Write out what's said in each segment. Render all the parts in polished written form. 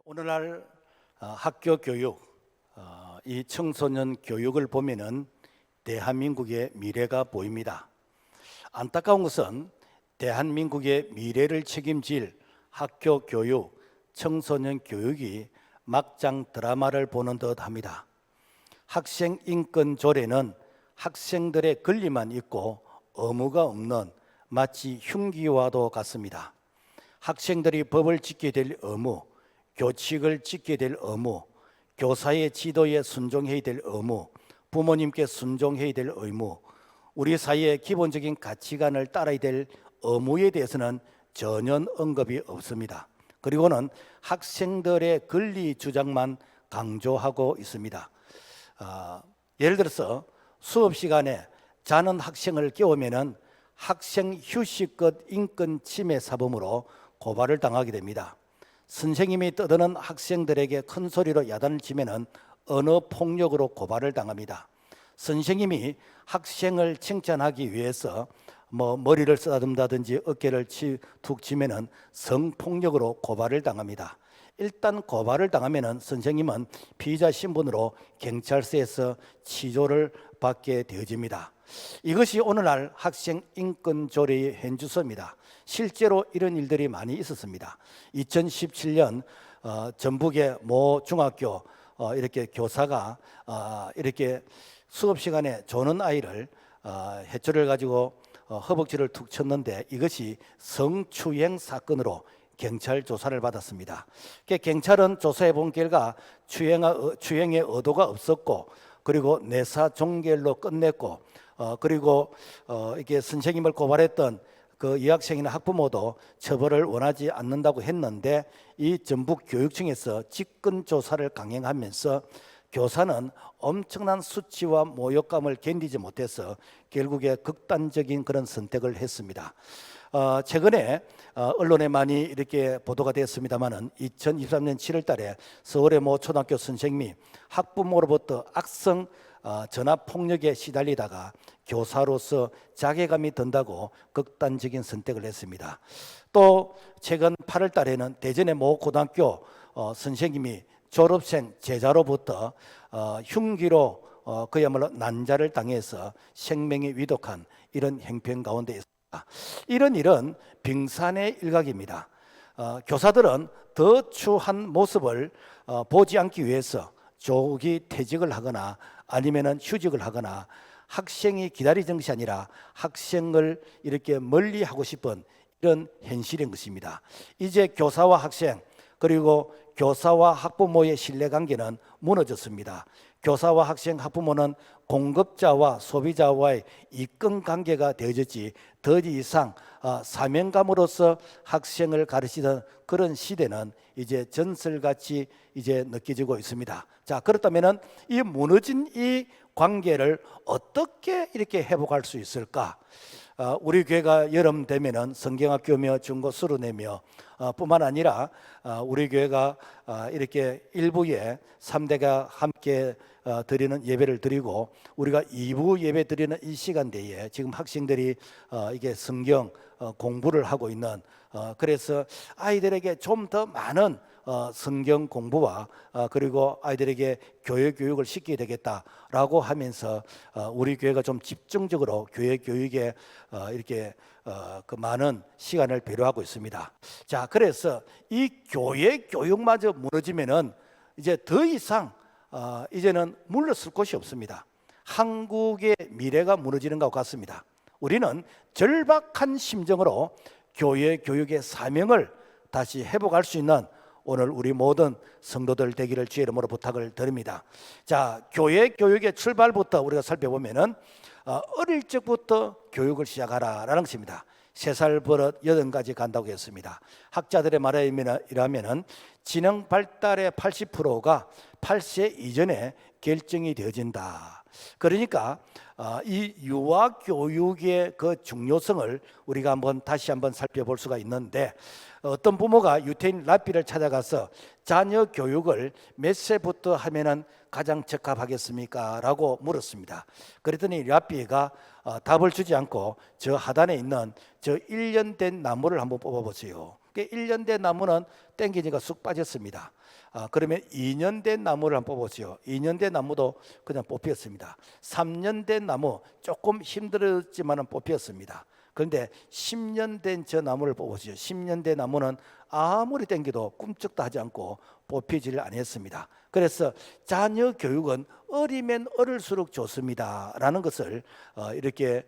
오늘날 학교 교육, 이 청소년 교육을 보면은 대한민국의 미래가 보입니다. 안타까운 것은 대한민국의 미래를 책임질 학교 교육, 청소년 교육이 막장 드라마를 보는 듯합니다. 학생 인권 조례는 학생들의 권리만 있고 의무가 없는 마치 흉기와도 같습니다. 학생들이 법을 지켜야 될 의무, 교칙을 지켜야 될 의무, 교사의 지도에 순종해야 될 의무, 부모님께 순종해야 될 의무, 우리 사회의 기본적인 가치관을 따라야 될 의무에 대해서는 전혀 언급이 없습니다. 그리고는 학생들의 권리 주장만 강조하고 있습니다. 예를 들어서 수업 시간에 자는 학생을 깨우면은 학생 휴식급 인권 침해 사범으로 고발을 당하게 됩니다. 선생님이 떠드는 학생들에게 큰 소리로 야단을 치면은 언어 폭력으로 고발을 당합니다. 선생님이 학생을 칭찬하기 위해서 머리를 쓰다듬다든지 어깨를 툭 치면은 성폭력으로 고발을 당합니다. 일단 고발을 당하면은 선생님은 피의자 신분으로 경찰서에서 치조를 받게 되어집니다. 이것이 오늘날 학생 인권 조례의 현주소입니다. 실제로 이런 일들이 많이 있었습니다. 2017년 전북의 모 중학교 이렇게 교사가 이렇게 수업 시간에 조는 아이를 해초를 가지고 허벅지를 툭 쳤는데 이것이 성추행 사건으로 경찰 조사를 받았습니다. 경찰은 조사해 본 결과 추행의 의도가 없었고, 그리고 내사 종결로 끝냈고, 그리고 이게 선생님을 고발했던 그 여학생이나 학부모도 처벌을 원하지 않는다고 했는데, 이 전북 교육청에서 직권 조사를 강행하면서 교사는 엄청난 수치와 모욕감을 견디지 못해서 결국에 극단적인 그런 선택을 했습니다. 최근에 언론에 많이 이렇게 보도가 됐습니다만은 2023년 7월 달에 서울의 모 초등학교 선생님이 학부모로부터 악성 전화 폭력에 시달리다가 교사로서 자괴감이 든다고 극단적인 선택을 했습니다. 또 최근 8월 달에는 대전의 모 고등학교 선생님이 졸업생 제자로부터 흉기로 그야말로 난자를 당해서 생명이 위독한 이런 형편 가운데 있습니다. 이런 일은 빙산의 일각입니다. 교사들은 더 추한 모습을 보지 않기 위해서 조기 퇴직을 하거나 아니면은 휴직을 하거나 학생이 기다리는 것이 아니라 학생을 이렇게 멀리하고 싶은 이런 현실인 것입니다. 이제 교사와 학생 그리고 교사와 학부모의 신뢰관계는 무너졌습니다. 교사와 학생, 학부모는 공급자와 소비자와의 이권관계가 되어졌지 더 이상 사명감으로서 학생을 가르치던 그런 시대는 이제 전설같이 이제 느껴지고 있습니다. 자, 그렇다면은 이 무너진 이 관계를 어떻게 이렇게 회복할 수 있을까? 우리 교회가 여름 되면은 성경학교며 중고 수련회며 뿐만 아니라 우리 교회가 이렇게 일부에 3대가 함께 드리는 예배를 드리고 우리가 2부 예배 드리는 이 시간대에 지금 학생들이 이게 성경 공부를 하고 있는 그래서 아이들에게 좀 더 많은 성경 공부와 그리고 아이들에게 교회 교육을 시켜야 되겠다라고 하면서 우리 교회가 좀 집중적으로 교회 교육에 이렇게 그 많은 시간을 배려하고 있습니다. 자, 그래서 이 교회 교육마저 무너지면은 이제 더 이상 이제는 물러설 곳이 없습니다. 한국의 미래가 무너지는 것 같습니다. 우리는 절박한 심정으로 교회 교육의 사명을 다시 회복할 수 있는 오늘 우리 모든 성도들 되기를 주의 이름으로 부탁을 드립니다. 자, 교회 교육의 출발부터 우리가 살펴보면은 어릴 적부터 교육을 시작하라라는 것입니다. 3살 버릇 8가지 간다고 했습니다. 학자들의 말에 의하면은 지능 발달의 80%가 8세 이전에 결정이 되어진다. 그러니까 이 유아 교육의 그 중요성을 우리가 다시 한번 살펴볼 수가 있는데, 어떤 부모가 유태인 랍비를 찾아가서 자녀 교육을 몇 세부터 하면은 가장 적합하겠습니까? 라고 물었습니다. 그랬더니 랍비가 답을 주지 않고 저 하단에 있는 저 1년 된 나무를 한번 뽑아보세요. 1년 된 나무는 땡기니까 쑥 빠졌습니다. 그러면 2년 된 나무를 한번 뽑으세요. 2년 된 나무도 그냥 뽑혔습니다. 3년 된 나무 조금 힘들었지만 뽑혔습니다. 그런데 10년 된 저 나무를 뽑으세요. 10년 된 나무는 아무리 땡겨도 꿈쩍도 하지 않고 뽑히지를 않았습니다. 그래서 자녀 교육은 어리면 어릴수록 좋습니다 라는 것을 이렇게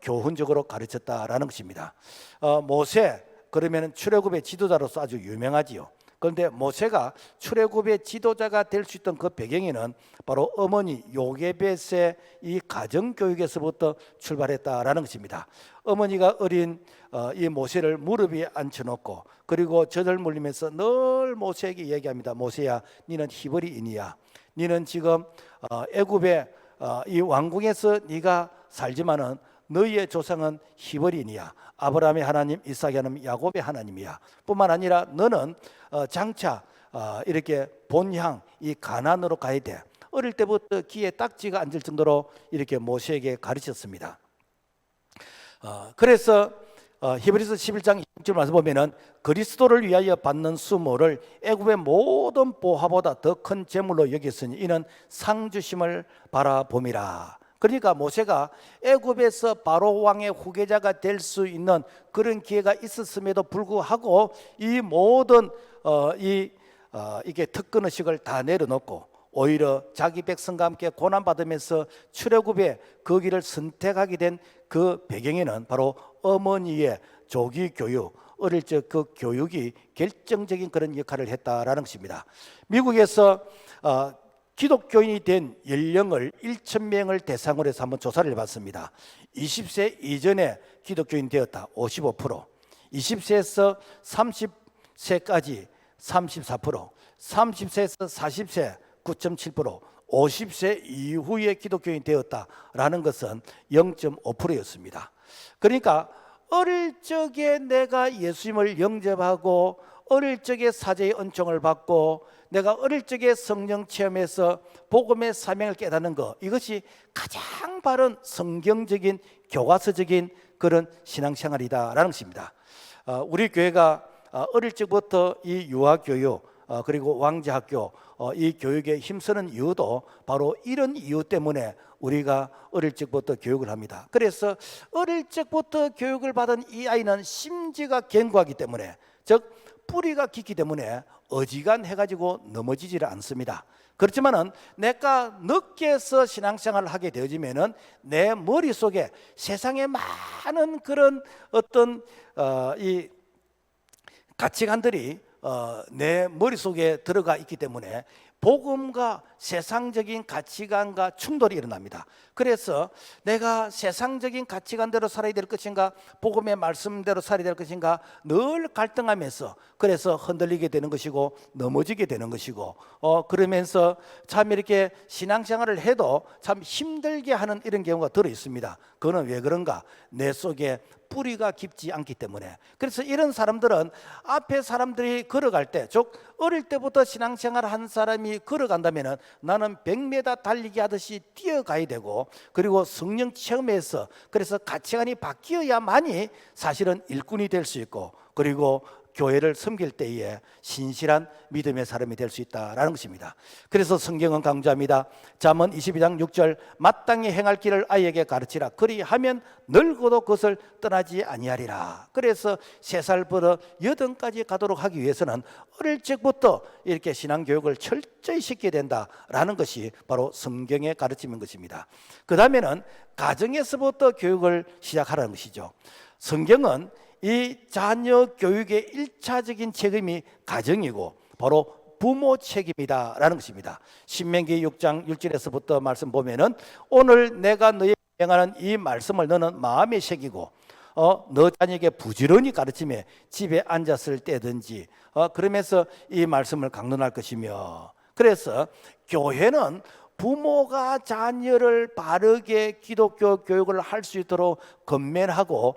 교훈적으로 가르쳤다라는 것입니다. 모세, 그러면 출애굽의 지도자로서 아주 유명하지요. 그런데 모세가 출애굽의 지도자가 될 수 있던 그 배경에는 바로 어머니 요게벳의 이 가정교육에서부터 출발했다라는 것입니다. 어머니가 어린 이 모세를 무릎에 앉혀놓고 그리고 젖을 물리면서 늘 모세에게 얘기합니다. 모세야, 니는 히브리인이야. 니는 지금 애굽의 이 왕궁에서 네가 살지만은 너희의 조상은 히브리인이야. 아브라함의 하나님, 이삭의 하나님, 야곱의 하나님이야. 뿐만 아니라 너는 장차 이렇게 본향 이 가나안으로 가야 돼. 어릴 때부터 귀에 딱지가 앉을 정도로 이렇게 모세에게 가르쳤습니다. 그래서 히브리서 11장 6절 말씀 보면은 그리스도를 위하여 받는 수모를 애굽의 모든 보화보다 더 큰 재물로 여겼으니 이는 상 주심을 바라봄이라. 그러니까 모세가 애굽에서 바로 왕의 후계자가 될 수 있는 그런 기회가 있었음에도 불구하고 이 모든 이게 특권의식을 다 내려놓고 오히려 자기 백성과 함께 고난받으면서 출애굽의 그 길을 선택하게 된 그 배경에는 바로 어머니의 조기 교육, 어릴 적 그 교육이 결정적인 그런 역할을 했다라는 것입니다. 미국에서 기독교인이 된 연령을 1,000명을 대상으로 해서 한번 조사를 해봤습니다. 20세 이전에 기독교인 되었다 55%, 20세에서 30세까지 34%, 30세에서 40세 9.7%, 50세 이후에 기독교인이 되었다라는 것은 0.5%였습니다. 그러니까 어릴 적에 내가 예수님을 영접하고 어릴 적에 사제의 은총을 받고 내가 어릴 적에 성령 체험에서 복음의 사명을 깨닫는 것, 이것이 가장 바른 성경적인 교과서적인 그런 신앙생활이다라는 것입니다. 우리 교회가 어릴 적부터 이 유아교육 그리고 왕자학교 이 교육에 힘쓰는 이유도 바로 이런 이유 때문에 우리가 어릴 적부터 교육을 합니다. 그래서 어릴 적부터 교육을 받은 이 아이는 심지가 견고하기 때문에, 즉 뿌리가 깊기 때문에 어지간해가지고 넘어지지를 않습니다. 그렇지만은 내가 늦게서 신앙생활을 하게 되어지면은 내 머릿속에 세상에 많은 그런 어떤 이 가치관들이 내 머릿속에 들어가 있기 때문에 복음과 세상적인 가치관과 충돌이 일어납니다. 그래서 내가 세상적인 가치관대로 살아야 될 것인가 복음의 말씀대로 살아야 될 것인가 늘 갈등하면서 그래서 흔들리게 되는 것이고 넘어지게 되는 것이고 그러면서 참 이렇게 신앙생활을 해도 참 힘들게 하는 이런 경우가 들어 있습니다. 그거는 왜 그런가? 내 속에 뿌리가 깊지 않기 때문에. 그래서 이런 사람들은 앞에 사람들이 걸어갈 때, 즉 어릴 때부터 신앙생활을 한 사람이 걸어간다면 나는 100m 달리기 하듯이 뛰어가야 되고, 그리고 성령 체험에서 그래서 가치관이 바뀌어야만이 사실은 일꾼이 될 수 있고, 그리고 교회를 섬길 때에 신실한 믿음의 사람이 될 수 있다라는 것입니다. 그래서 성경은 강조합니다. 잠언 22장 6절 마땅히 행할 길을 아이에게 가르치라. 그리하면 늙어도 그것을 떠나지 아니하리라. 그래서 3살부터 8까지 가도록 하기 위해서는 어릴 적부터 이렇게 신앙교육을 철저히 시켜야 된다라는 것이 바로 성경의 가르침인 것입니다. 그 다음에는 가정에서부터 교육을 시작하라는 것이죠. 성경은 이 자녀 교육의 1차적인 책임이 가정이고 바로 부모 책임이다라는 것입니다. 신명기 6장 1절에서부터 말씀 보면은 오늘 내가 너에게 명하는 이 말씀을 너는 마음에 새기고 너 자녀에게 부지런히 가르치며 집에 앉았을 때든지 그러면서 이 말씀을 강론할 것이며, 그래서 교회는 부모가 자녀를 바르게 기독교 교육을 할 수 있도록 건면하고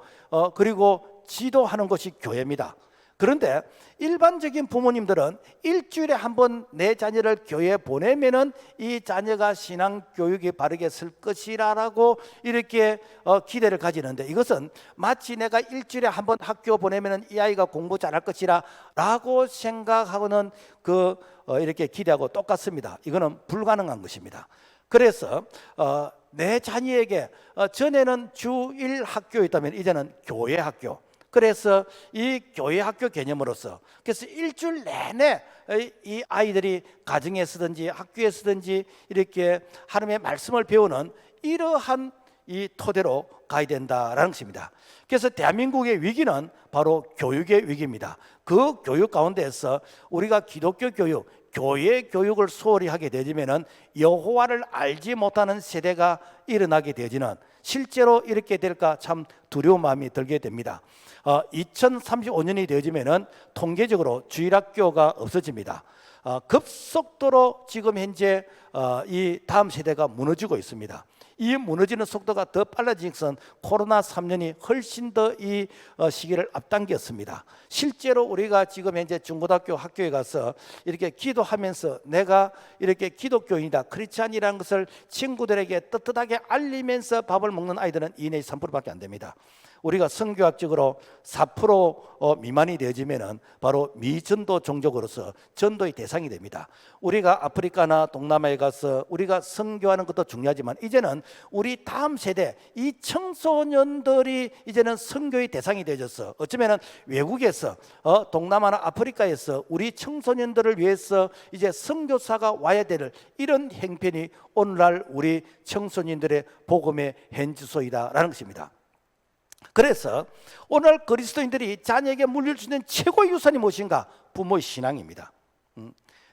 그리고 지도하는 것이 교회입니다. 그런데 일반적인 부모님들은 일주일에 한 번 내 자녀를 교회에 보내면은 이 자녀가 신앙 교육이 바르게 쓸 것이라고 이렇게 기대를 가지는데, 이것은 마치 내가 일주일에 한 번 학교 보내면은 이 아이가 공부 잘할 것이라고 생각하고는 이렇게 기대하고 똑같습니다. 이거는 불가능한 것입니다. 그래서 내 자녀에게 전에는 주일 학교였다면 이제는 교회 학교, 그래서 이 교회 학교 개념으로서, 그래서 일주일 내내 이 아이들이 가정에서든지 학교에서든지 이렇게 하나님의 말씀을 배우는 이러한 이 토대로 가야 된다라는 것입니다. 그래서 대한민국의 위기는 바로 교육의 위기입니다. 그 교육 가운데서 우리가 기독교 교육, 교회 교육을 소홀히 하게 되지면은 여호와를 알지 못하는 세대가 일어나게 되지는, 실제로 이렇게 될까 참 두려운 마음이 들게 됩니다. 2035년이 되어지면은 통계적으로 주일학교가 없어집니다. 급속도로 지금 현재 이 다음 세대가 무너지고 있습니다. 이 무너지는 속도가 더 빨라진 것은 코로나 3년이 훨씬 더 이 시기를 앞당겼습니다. 실제로 우리가 지금 현재 중고등학교 학교에 가서 이렇게 기도하면서 내가 이렇게 기독교인이다, 크리스찬이라는 것을 친구들에게 떳떳하게 알리면서 밥을 먹는 아이들은 2 내지 3%밖에 안 됩니다. 우리가 성교학적으로 4% 미만이 되어지면은 바로 미전도 종족으로서 전도의 대상이 됩니다. 우리가 아프리카나 동남아에 가서 우리가 선교하는 것도 중요하지만 이제는 우리 다음 세대 이 청소년들이 이제는 선교의 대상이 되어져서, 어쩌면은 외국에서 동남아나 아프리카에서 우리 청소년들을 위해서 이제 선교사가 와야 될 이런 형편이 오늘날 우리 청소년들의 복음의 현주소이다라는 것입니다. 그래서 오늘 그리스도인들이 자녀에게 물릴 수 있는 최고의 유산이 무엇인가? 부모의 신앙입니다.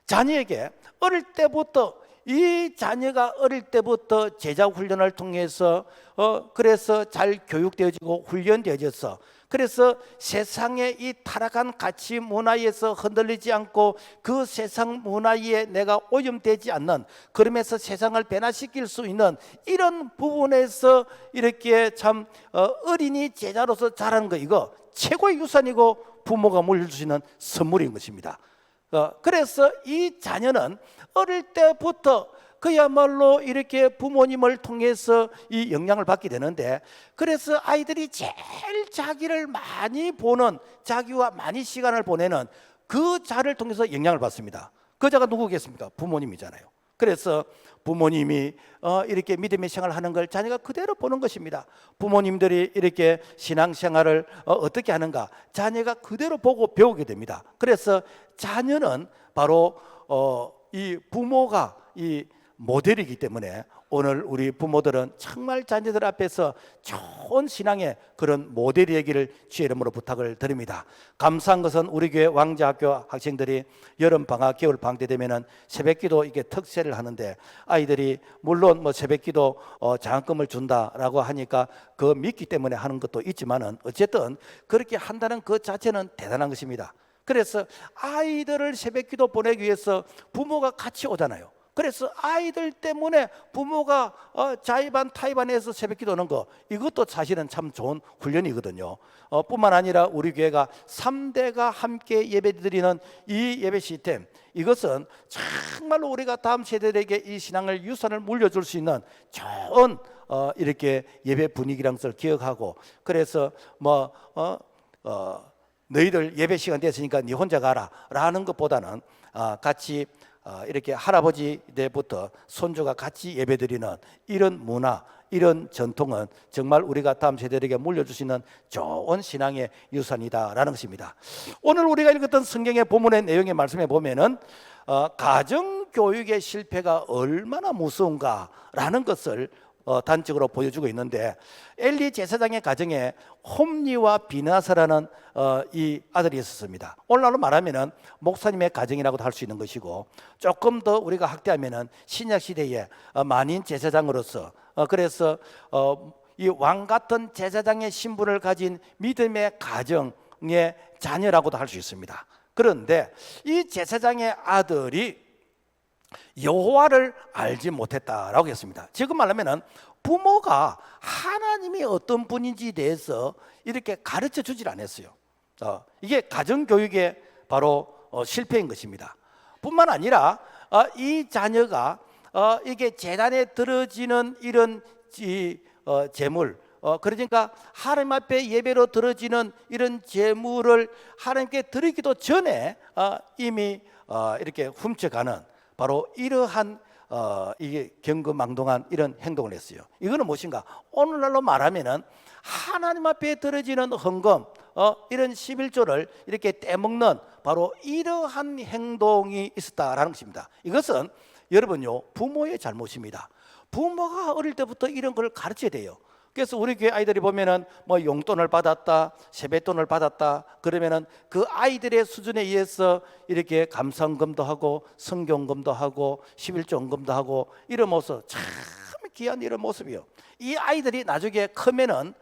자녀에게 어릴 때부터, 이 자녀가 어릴 때부터 제자 훈련을 통해서 그래서 잘 교육되어지고 훈련되어져서, 그래서 세상의 이 타락한 가치 문화에서 흔들리지 않고 그 세상 문화에 내가 오염되지 않는, 그러면서 세상을 변화시킬 수 있는 이런 부분에서 이렇게 참 어린이 제자로서 자라는 거, 이거 최고의 유산이고 부모가 물려주시는 선물인 것입니다. 그래서 이 자녀는 어릴 때부터 그야말로 이렇게 부모님을 통해서 이 영향을 받게 되는데, 그래서 아이들이 제일 자기를 많이 보는, 자기와 많이 시간을 보내는 그 자를 통해서 영향을 받습니다. 그 자가 누구겠습니까? 부모님이잖아요. 그래서 부모님이 이렇게 믿음의 생활을 하는 걸 자녀가 그대로 보는 것입니다. 부모님들이 이렇게 신앙생활을 어떻게 하는가 자녀가 그대로 보고 배우게 됩니다. 그래서 자녀는 바로 이 부모가 이 모델이기 때문에 오늘 우리 부모들은 정말 자녀들 앞에서 좋은 신앙의 그런 모델이기를 주의 이름으로 부탁을 드립니다. 감사한 것은 우리 교회 왕자학교 학생들이 여름방학, 겨울방학 때 되면은 새벽기도 이게 특세를 하는데, 아이들이 물론 뭐 새벽기도 장학금을 준다라고 하니까 그 믿기 때문에 하는 것도 있지만은 어쨌든 그렇게 한다는 그 자체는 대단한 것입니다. 그래서 아이들을 새벽기도 보내기 위해서 부모가 같이 오잖아요. 그래서 아이들 때문에 부모가 자의반 타의반해서 새벽기도 오는 거, 이것도 사실은 참 좋은 훈련이거든요. 뿐만 아니라 우리 교회가 3대가 함께 예배드리는 이 예배 시스템, 이것은 정말로 우리가 다음 세대에게 이 신앙을 유산을 물려줄 수 있는 좋은 이렇게 예배 분위기라는 것을 기억하고, 그래서 너희들 예배 시간 됐으니까 네 혼자 가라 라는 것보다는 같이 이렇게 할아버지 때부터 손주가 같이 예배드리는 이런 문화, 이런 전통은 정말 우리가 다음 세대에게 물려주시는 좋은 신앙의 유산이다라는 것입니다. 오늘 우리가 읽었던 성경의 본문의 내용의 말씀에 보면은 가정교육의 실패가 얼마나 무서운가라는 것을 단적으로 보여주고 있는데, 엘리 제사장의 가정에 홈리와 비나사라는 이 아들이 있었습니다. 오늘날로 말하면은 목사님의 가정이라고도 할 수 있는 것이고, 조금 더 우리가 확대하면은 신약 시대에 만인 제사장으로서 그래서 이 왕 같은 제사장의 신분을 가진 믿음의 가정의 자녀라고도 할 수 있습니다. 그런데 이 제사장의 아들이 여호와를 알지 못했다라고 했습니다. 지금 말하면은 부모가 하나님이 어떤 분인지에 대해서 이렇게 가르쳐 주질 않았어요. 이게 가정교육의 바로 실패인 것입니다. 뿐만 아니라 이 자녀가 이게 재단에 들어지는 이런 재물, 그러니까 하나님 앞에 예배로 들어지는 이런 재물을 하나님께 드리기도 전에 이미 이렇게 훔쳐가는 바로 이러한 이게 경거망동한 이런 행동을 했어요. 이거는 무엇인가? 오늘날로 말하면은 하나님 앞에 들어지는 헌금, 이런 11조를 이렇게 떼먹는 바로 이러한 행동이 있었다라는 것입니다. 이것은 여러분요, 부모의 잘못입니다. 부모가 어릴 때부터 이런 걸 가르쳐야 돼요. 그래서 우리 교회 아이들이 보면은 뭐 용돈을 받았다, 세뱃돈을 받았다, 그러면은 그 아이들의 수준에 의해서 이렇게 감사헌금도 하고 성경금도 하고 11조헌금도 하고 이런 모습, 참 귀한 이런 모습이요. 이 아이들이 나중에 크면은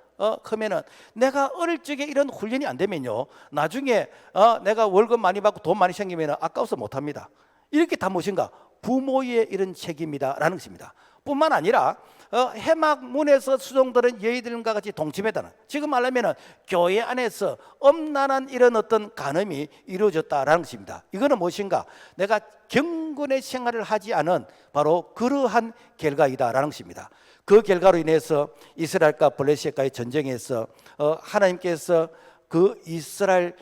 내가 어릴 적에 이런 훈련이 안 되면요, 나중에 내가 월급 많이 받고 돈 많이 생기면 아까워서 못합니다. 이렇게 다 무엇인가? 부모의 이런 책임이다라는 것입니다. 뿐만 아니라 해막문에서 수종들은 여의들과 같이 동침했다는, 지금 말하면 교회 안에서 엄난한 이런 어떤 간음이 이루어졌다라는 것입니다. 이거는 무엇인가? 내가 경건의 생활을 하지 않은 바로 그러한 결과이다라는 것입니다. 그 결과로 인해서 이스라엘과 블레셋과의 전쟁에서 하나님께서 그 이스라엘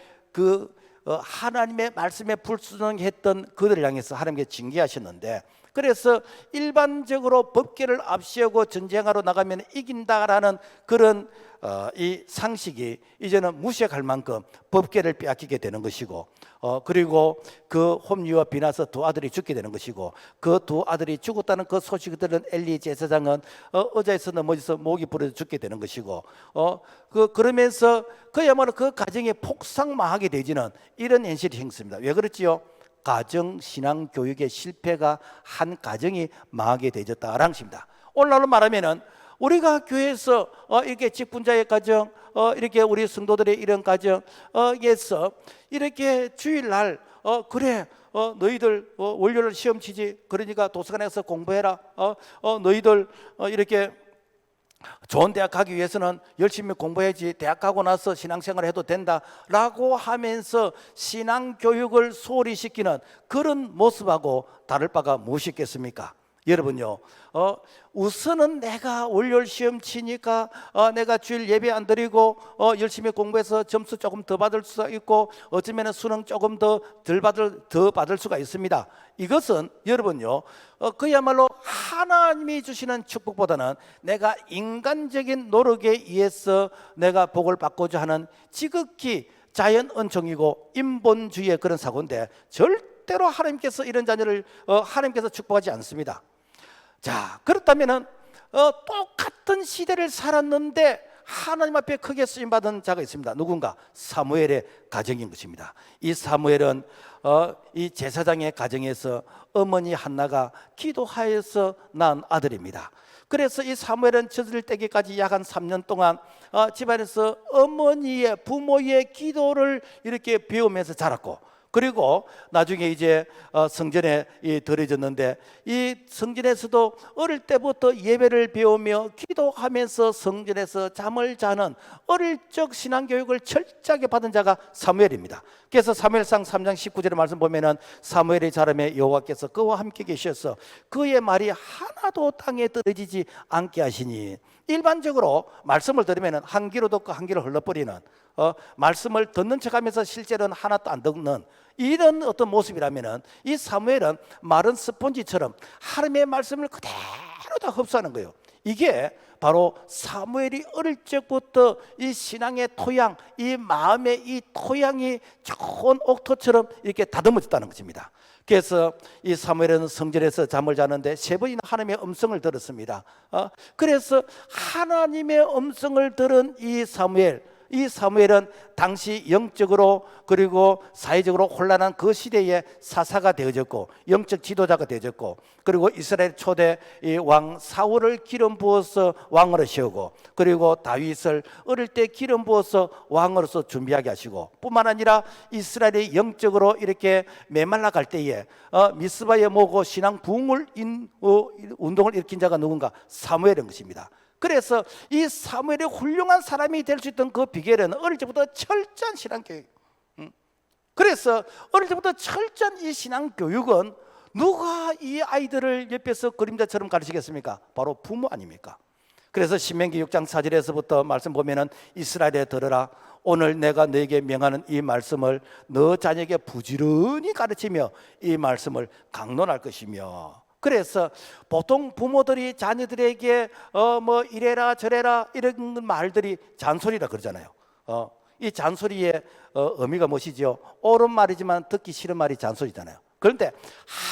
하나님의 말씀에 불순종했던 그들을 향해서 하나님께 징계하셨는데, 그래서 일반적으로 법계를 앞세우고 전쟁하러 나가면 이긴다라는 그런 이 상식이 이제는 무시할 만큼 법계를 빼앗기게 되는 것이고, 그리고 그 홈리와 비나서 두 아들이 죽게 되는 것이고, 그 두 아들이 죽었다는 그 소식을 들은 엘리 제사장은 의자에서 넘어져서 목이 부러져 죽게 되는 것이고, 그러면서 그야말로 그 가정이 폭삭망하게 되지는 이런 현실이 생겼습니다. 왜 그렇지요? 가정 신앙 교육의 실패가 한 가정이 망하게 되었다라는 것입니다. 오늘날로 말하면은 우리가 교회에서 이렇게 직분자의 가정, 이렇게 우리 성도들의 이런 가정에서 이렇게 주일날 그래 너희들 월요일 시험 치지, 그러니까 도서관에 가서 공부해라, 너희들 이렇게 좋은 대학 가기 위해서는 열심히 공부해야지, 대학 가고 나서 신앙생활을 해도 된다라고 하면서 신앙교육을 소홀히 시키는 그런 모습하고 다를 바가 무엇이 있겠습니까? 여러분요, 우선은 내가 월요일 시험 치니까 내가 주일 예배 안 드리고 열심히 공부해서 점수 조금 더 받을 수 있고, 어쩌면 수능 조금 더 받을 수가 있습니다. 이것은 여러분요, 그야말로 하나님이 주시는 축복보다는 내가 인간적인 노력에 의해서 내가 복을 받고자 하는 지극히 자연 은총이고 인본주의의 그런 사고인데, 절대로 하나님께서 이런 자녀를 하나님께서 축복하지 않습니다. 자, 그렇다면은 똑같은 시대를 살았는데 하나님 앞에 크게 쓰임받은 자가 있습니다. 누군가? 사무엘의 가정인 것입니다. 이 사무엘은 이 제사장의 가정에서 어머니 한나가 기도하여서 낳은 아들입니다. 그래서 이 사무엘은 젖을 때기까지 약 한 3년 동안 집안에서 부모의 기도를 이렇게 배우면서 자랐고, 그리고 나중에 이제 성전에 들어졌는데, 이 성전에서도 어릴 때부터 예배를 배우며 기도하면서 성전에서 잠을 자는 어릴 적 신앙교육을 철저하게 받은 자가 사무엘입니다. 그래서 사무엘상 3장 19절의 말씀 보면은 사무엘이 자라매 여호와께서 그와 함께 계셔서 그의 말이 하나도 땅에 떨어지지 않게 하시니, 일반적으로 말씀을 들으면 한 귀로 듣고 한 귀로 흘러버리는, 말씀을 듣는 척하면서 실제로는 하나도 안 듣는 이런 어떤 모습이라면은, 이 사무엘은 마른 스펀지처럼 하나님의 말씀을 그대로 다 흡수하는 거예요. 이게 바로 사무엘이 어릴 적부터 이 신앙의 토양, 이 마음의 이 토양이 좋은 옥토처럼 이렇게 다듬어졌다는 것입니다. 그래서 이 사무엘은 성전에서 잠을 자는데 3번이나 하나님의 음성을 들었습니다. 그래서 하나님의 음성을 들은 이 사무엘은 당시 영적으로 그리고 사회적으로 혼란한 그 시대의 사사가 되어졌고, 영적 지도자가 되어졌고, 그리고 이스라엘 초대 이 왕 사울을 기름 부어서 왕으로 세우고, 그리고 다윗을 어릴 때 기름 부어서 왕으로서 준비하게 하시고, 뿐만 아니라 이스라엘이 영적으로 이렇게 메말라 갈 때에 미스바에 모고 신앙 부흥을 운동을 일으킨 자가 누군가? 사무엘인 것입니다. 그래서 이 사무엘이 훌륭한 사람이 될 수 있던 그 비결은 어릴 때부터 철저한 신앙교육. 그래서 어릴 때부터 철저한 이 신앙교육은 누가 이 아이들을 옆에서 그림자처럼 가르치겠습니까? 바로 부모 아닙니까? 그래서 신명기 6장 4절에서부터 말씀 보면은 이스라엘에 들으라, 오늘 내가 너에게 명하는 이 말씀을 너 자녀에게 부지런히 가르치며 이 말씀을 강론할 것이며. 그래서 보통 부모들이 자녀들에게 뭐 이래라 저래라 이런 말들이 잔소리라 그러잖아요. 이 잔소리의 의미가 무엇이죠? 옳은 말이지만 듣기 싫은 말이 잔소리잖아요. 그런데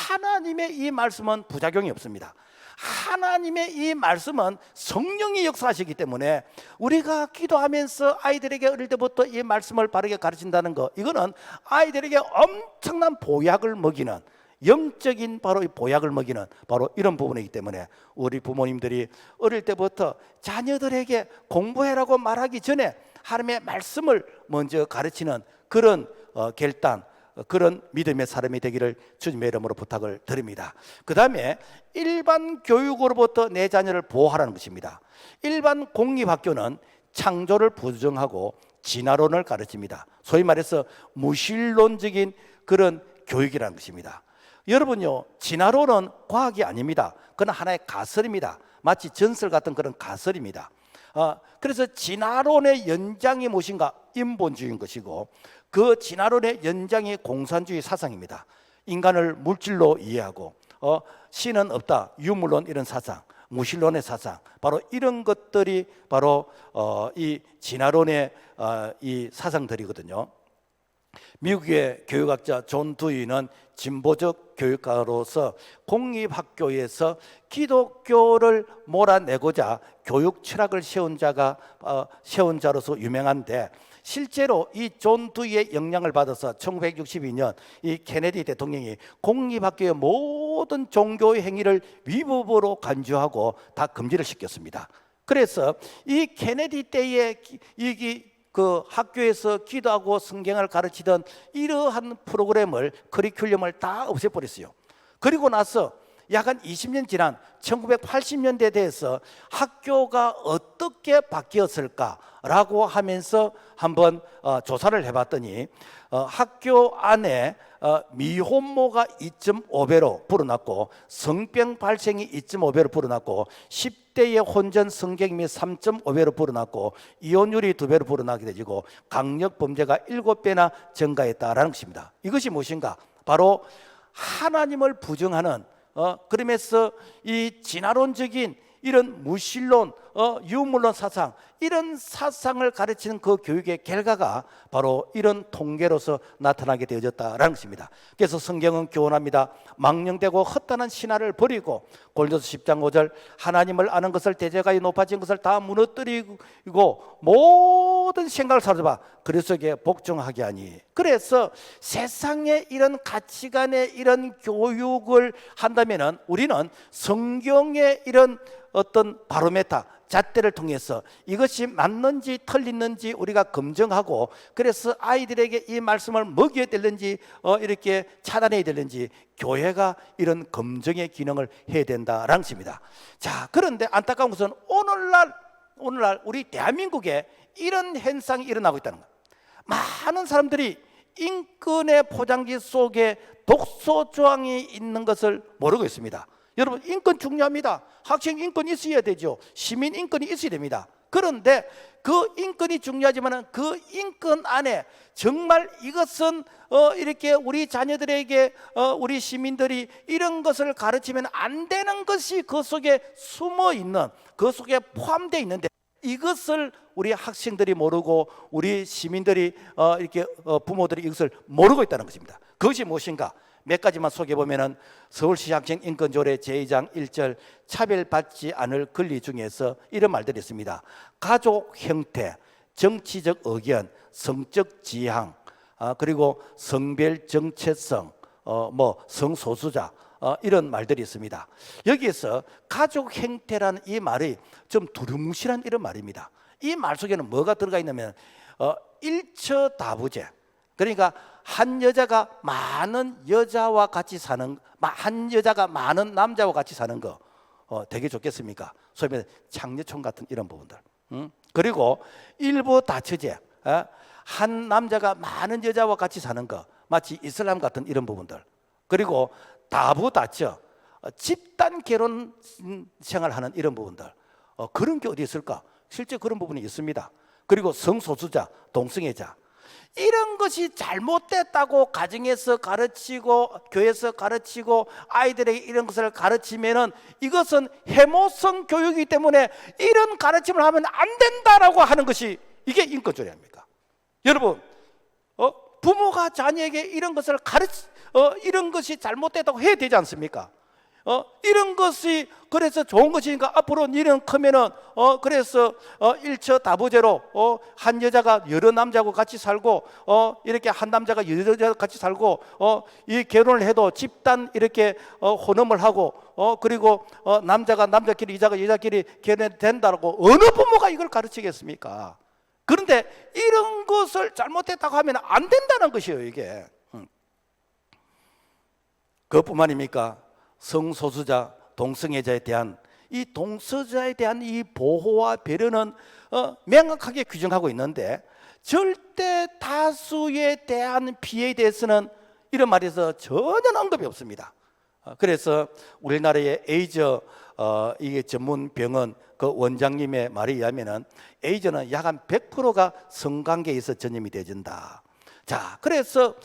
하나님의 이 말씀은 부작용이 없습니다. 하나님의 이 말씀은 성령이 역사하시기 때문에 우리가 기도하면서 아이들에게 어릴 때부터 이 말씀을 바르게 가르친다는 거, 이거는 아이들에게 엄청난 보약을 먹이는, 영적인 바로 이 보약을 먹이는 바로 이런 부분이기 때문에 우리 부모님들이 어릴 때부터 자녀들에게 공부해라고 말하기 전에 하나님의 말씀을 먼저 가르치는 그런 결단, 그런 믿음의 사람이 되기를 주님의 이름으로 부탁을 드립니다. 그 다음에 일반 교육으로부터 내 자녀를 보호하라는 것입니다. 일반 공립학교는 창조를 부정하고 진화론을 가르칩니다. 소위 말해서 무신론적인 그런 교육이라는 것입니다. 여러분요, 진화론은 과학이 아닙니다. 그건 하나의 가설입니다. 마치 전설 같은 그런 가설입니다. 그래서 진화론의 연장이 무엇인가? 인본주의인 것이고, 그 진화론의 연장이 공산주의 사상입니다. 인간을 물질로 이해하고 신은 없다, 유물론 이런 사상, 무신론의 사상, 바로 이런 것들이 바로 이 진화론의 이 사상들이거든요. 미국의 교육학자 존 두이는 진보적 교육가로서 공립학교에서 기독교를 몰아내고자 교육 철학을 세운 자로서 유명한데, 실제로 이 존 두이의 영향을 받아서 1962년 이 케네디 대통령이 공립학교의 모든 종교 행위를 위법으로 간주하고 다 금지를 시켰습니다. 그래서 이 케네디 때에 그 학교에서 기도하고 성경을 가르치던 이러한 프로그램을, 커리큘럼을 다 없애버렸어요. 그리고 나서 약 한 20년 지난 1980년대에 대해서 학교가 어떻게 바뀌었을까라고 하면서 한번 조사를 해봤더니 학교 안에 미혼모가 2.5배로 불어났고, 성병 발생이 2.5배로 불어났고, 10대의 혼전 성경임이 3.5배로 불어났고, 이혼율이 2배로 불어나게 되고, 강력 범죄가 7배나 증가했다라는 것입니다. 이것이 무엇인가? 바로 하나님을 부정하는 그러면서 이 진화론적인 이런 무신론, 유물론 사상, 이런 사상을 가르치는 그 교육의 결과가 바로 이런 통계로서 나타나게 되어졌다라는 것입니다. 그래서 성경은 교훈합니다. 망령되고 헛다는 신화를 버리고, 골로새 10장 5절, 하나님을 아는 것을 대제가에 높아진 것을 다 무너뜨리고 모든 생각을 사로잡아 그리스도에게 복종하게 하니. 그래서 세상의 이런 가치관의 이런 교육을 한다면은 우리는 성경의 이런 어떤 바로메타, 잣대를 통해서 이것이 맞는지 틀리는지 우리가 검증하고, 그래서 아이들에게 이 말씀을 먹여야 되는지 이렇게 차단해야 되는지 교회가 이런 검증의 기능을 해야 된다라는 것입니다. 자, 그런데 안타까운 것은 오늘날 우리 대한민국에 이런 현상이 일어나고 있다는 것. 많은 사람들이 인권의 포장지 속에 독소 조항이 있는 것을 모르고 있습니다. 여러분, 인권 중요합니다. 학생 인권이 있어야 되죠. 시민 인권이 있어야 됩니다. 그런데 그 인권이 중요하지만 그 인권 안에 정말 이것은 이렇게 우리 자녀들에게 우리 시민들이 이런 것을 가르치면 안 되는 것이 그 속에 숨어 있는, 그 속에 포함되어 있는데, 이것을 우리 학생들이 모르고 우리 시민들이 이렇게 부모들이 이것을 모르고 있다는 것입니다. 그것이 무엇인가? 몇 가지만 소개해보면, 서울시 학생 인권조례 제2장 1절 차별받지 않을 권리 중에서 이런 말들이 있습니다. 가족 형태, 정치적 의견, 성적 지향, 그리고 성별 정체성, 성소수자, 이런 말들이 있습니다. 여기에서 가족 형태라는 이 말이 좀 두루뭉실한 이런 말입니다. 이 말 속에는 뭐가 들어가 있냐면 일처다부제, 그러니까 한 여자가 많은 여자와 같이 사는, 한 여자가 많은 남자와 같이 사는 거, 되게 좋겠습니까? 소위 말해 창녀촌 같은 이런 부분들. 그리고 일부 다처제, 한 남자가 많은 여자와 같이 사는 거, 마치 이슬람 같은 이런 부분들. 그리고 다부 다처, 집단 결혼 생활하는 이런 부분들. 그런 게 어디 있을까? 실제 그런 부분이 있습니다. 그리고 성소수자, 동성애자, 이런 것이 잘못됐다고 가정에서 가르치고 교회에서 가르치고 아이들에게 이런 것을 가르치면은 이것은 해모성 교육이기 때문에 이런 가르침을 하면 안 된다라고 하는 것이 이게 인권조례 아닙니까? 여러분, 부모가 자녀에게 이런 것을 이런 것이 잘못됐다고 해야 되지 않습니까? 이런 것이 그래서 좋은 것이니까 앞으로 니는 크면은 그래서 일처 다부제로 한 여자가 여러 남자하고 같이 살고 이렇게 한 남자가 여러 여자와 같이 살고 이 결혼을 해도 집단 이렇게 혼음을 하고 그리고 남자가 남자끼리 여자가 여자끼리 결혼이 된다고 어느 부모가 이걸 가르치겠습니까? 그런데 이런 것을 잘못했다고 하면 안 된다는 것이에요, 이게. 그것뿐만입니까? 성소수자, 동성애자에 대한 이 동성애자에 대한 이 보호와 배려는 명확하게 규정하고 있는데 절대 다수에 대한 피해에 대해서는 이런 말에서 전혀 언급이 없습니다. 그래서 우리나라의 에이즈 이게 전문 병원 그 원장님의 말에 의하면은 에이즈는 약 한 100%가 성관계에서 전염이 되어진다. 자, 그래서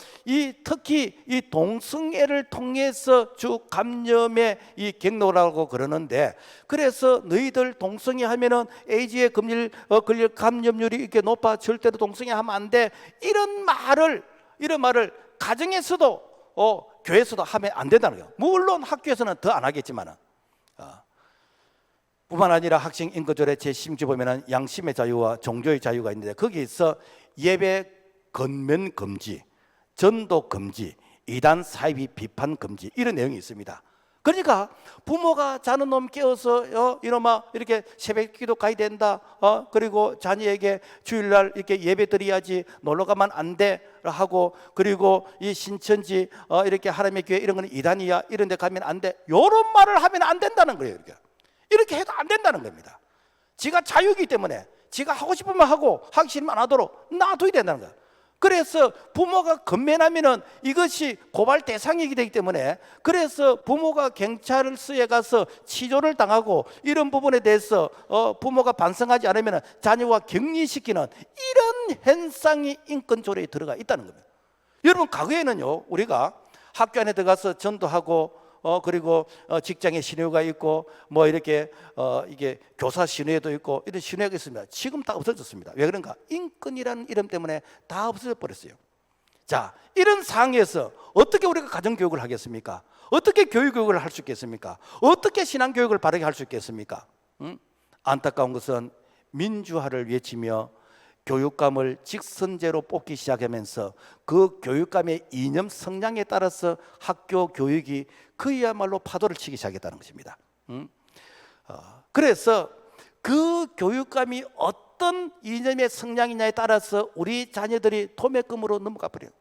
특히 이 동성애를 통해서 주 감염의 이 경로라고 그러는데, 그래서 너희들 동성애 하면은 에이즈에 걸릴 감염률이 이렇게 높아 절대로 동성애 하면 안 돼. 이런 말을 가정에서도 교회에서도 하면 안 된다는 거예요. 물론 학교에서는 더 안 하겠지만은. 뿐만 아니라 학생 인권조례 제16조 보면은 양심의 자유와 종교의 자유가 있는데 거기에서 예배 건면 금지, 전도 금지, 이단 사이비 비판 금지 이런 내용이 있습니다. 그러니까 부모가 자는 놈 깨워서 이놈아 이렇게 새벽기도 가야 된다. 그리고 자녀에게 주일날 이렇게 예배 드려야지 놀러 가면 안 돼 하고, 그리고 이 신천지 이렇게 하나님의 교회 이런 거는 이단이야 이런 데 가면 안 돼. 이런 말을 하면 안 된다는 거예요. 이렇게 해도 안 된다는 겁니다. 지가 자유이기 때문에 지가 하고 싶으면 하고 하기 싫으면 안 하도록 놔둬야 된다는 거예요. 그래서 부모가 건면하면은 이것이 고발 대상이기 되기 때문에, 그래서 부모가 경찰서에 가서 치조를 당하고 이런 부분에 대해서 부모가 반성하지 않으면 자녀와 격리시키는 이런 현상이 인권조례에 들어가 있다는 겁니다. 여러분, 과거에는요 우리가 학교 안에 들어가서 전도하고 그리고 직장에 신효가 있고 뭐 이렇게 이게 교사 신효도 있고 이런 신효가 있습니다. 지금 다 없어졌습니다. 왜 그런가? 인권이라는 이름 때문에 다 없어져 버렸어요. 자, 이런 상황에서 어떻게 우리가 가정교육을 하겠습니까? 어떻게 교육을 할 수 있겠습니까? 어떻게 신앙교육을 바르게 할 수 있겠습니까? 안타까운 것은 민주화를 외치며 교육감을 직선제로 뽑기 시작하면서 그 교육감의 이념 성향에 따라서 학교 교육이 그야말로 파도를 치기 시작했다는 것입니다. 그래서 그 교육감이 어떤 이념의 성향이냐에 따라서 우리 자녀들이 도매금으로 넘어가 버려요.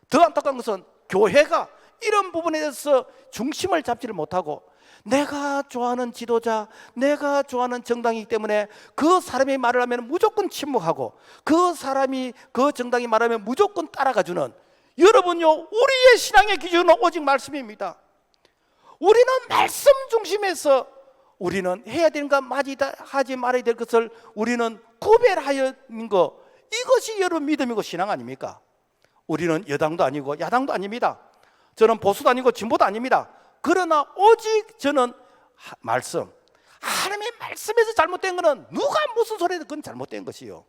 더 안타까운 것은 교회가 이런 부분에 대해서 중심을 잡지를 못하고 내가 좋아하는 지도자, 내가 좋아하는 정당이기 때문에 그 사람이 말을 하면 무조건 침묵하고 그 사람이 그 정당이 말하면 무조건 따라가주는, 여러분요, 우리의 신앙의 기준은 오직 말씀입니다. 우리는 말씀 중심에서 우리는 해야 되는 것, 하지 말아야 될 것을 우리는 구별하는 것, 이것이 여러분 믿음이고 신앙 아닙니까? 우리는 여당도 아니고 야당도 아닙니다. 저는 보수도 아니고 진보도 아닙니다. 그러나 오직 저는 말씀, 하나님의 말씀에서 잘못된 것은 누가 무슨 소리든 그건 잘못된 것이요,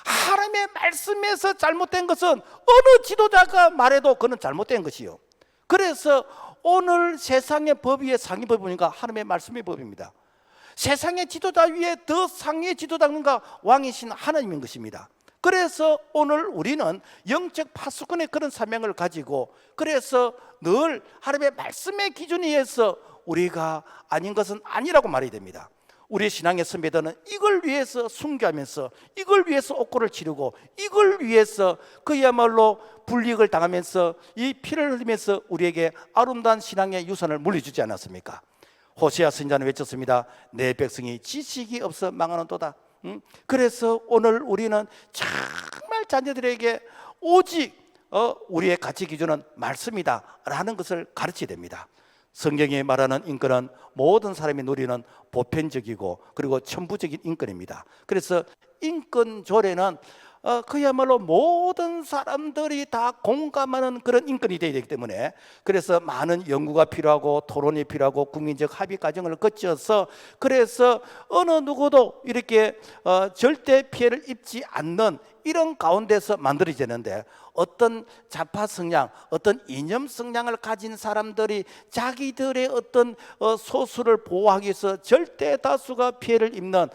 하나님의 말씀에서 잘못된 것은 어느 지도자가 말해도 그건 잘못된 것이요. 그래서 오늘 세상의 법 위에 상위 법이 보니까 하나님의 말씀의 법입니다. 세상의 지도자 위에 더 상위의 지도자가 왕이신 하나님인 것입니다. 그래서 오늘 우리는 영적 파수꾼의 그런 사명을 가지고, 그래서 늘 하나님의 말씀의 기준에 의해서 우리가 아닌 것은 아니라고 말해야 됩니다. 우리 신앙의 선배들은 이걸 위해서 순교하면서, 이걸 위해서 옥고를 치르고, 이걸 위해서 그야말로 불이익을 당하면서 이 피를 흘리면서 우리에게 아름다운 신앙의 유산을 물려주지 않았습니까? 호세아 선지자는 외쳤습니다. 내 백성이 지식이 없어 망하는도다. 그래서 오늘 우리는 정말 자녀들에게 오직 우리의 가치 기준은 말씀이다 라는 것을 가르쳐야 됩니다. 성경이 말하는 인권은 모든 사람이 누리는 보편적이고 그리고 천부적인 인권입니다. 그래서 인권 조례는 그야말로 모든 사람들이 다 공감하는 그런 인권이 되어야 되기 때문에, 그래서 많은 연구가 필요하고 토론이 필요하고 국민적 합의 과정을 거쳐서, 그래서 어느 누구도 이렇게 절대 피해를 입지 않는 이런 가운데서 만들어지는데, 어떤 좌파 성향, 어떤 이념 성향을 가진 사람들이 자기들의 어떤 소수를 보호하기 위해서 절대 다수가 피해를 입는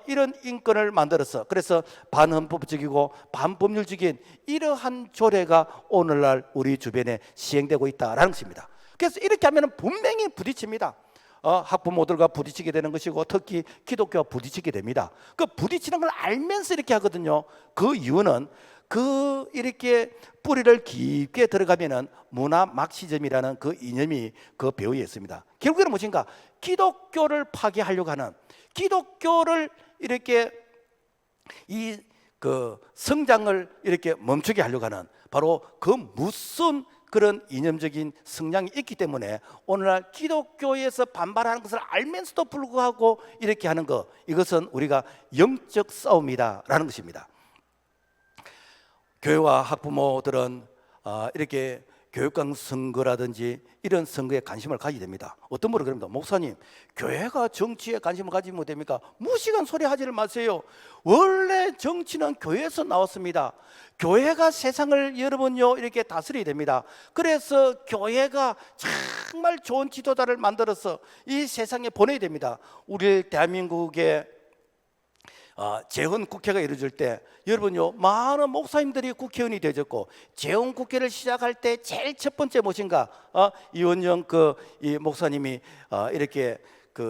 이런 인권을 만들어서, 그래서 반헌법적이고 반법률적인 이러한 조례가 오늘날 우리 주변에 시행되고 있다라는 것입니다. 그래서 이렇게 하면 분명히 부딪힙니다. 학부모들과 부딪히게 되는 것이고, 특히 기독교와 부딪히게 됩니다. 그 부딪히는 걸 알면서 이렇게 하거든요. 그 이유는 이렇게 뿌리를 깊게 들어가면은 문화 막시즘이라는 그 이념이 그 배후에 있습니다. 결국에는 무엇인가? 기독교를 파괴하려고 하는, 기독교를 이렇게 성장을 이렇게 멈추게 하려고 하는 바로 그 무슨 그런 이념적인 성향이 있기 때문에 오늘날 기독교에서 반발하는 것을 알면서도 불구하고 이렇게 하는 것, 이것은 우리가 영적 싸움이다라는 것입니다. 교회와 학부모들은 이렇게 교육감 선거라든지 이런 선거에 관심을 가지게 됩니다. 어떤 분은 그럽니다. 목사님, 교회가 정치에 관심을 가지면 못됩니까? 무식한 소리 하지를 마세요. 원래 정치는 교회에서 나왔습니다. 교회가 세상을 여러분요 이렇게 다스려야 됩니다. 그래서 교회가 정말 좋은 지도자를 만들어서 이 세상에 보내야 됩니다. 우리 대한민국의 재헌 국회가 이루어질 때 여러분요 많은 목사님들이 국회의원이 되셨고, 재헌 국회를 시작할 때 제일 첫 번째 무엇인가? 이원영 이 목사님이 이렇게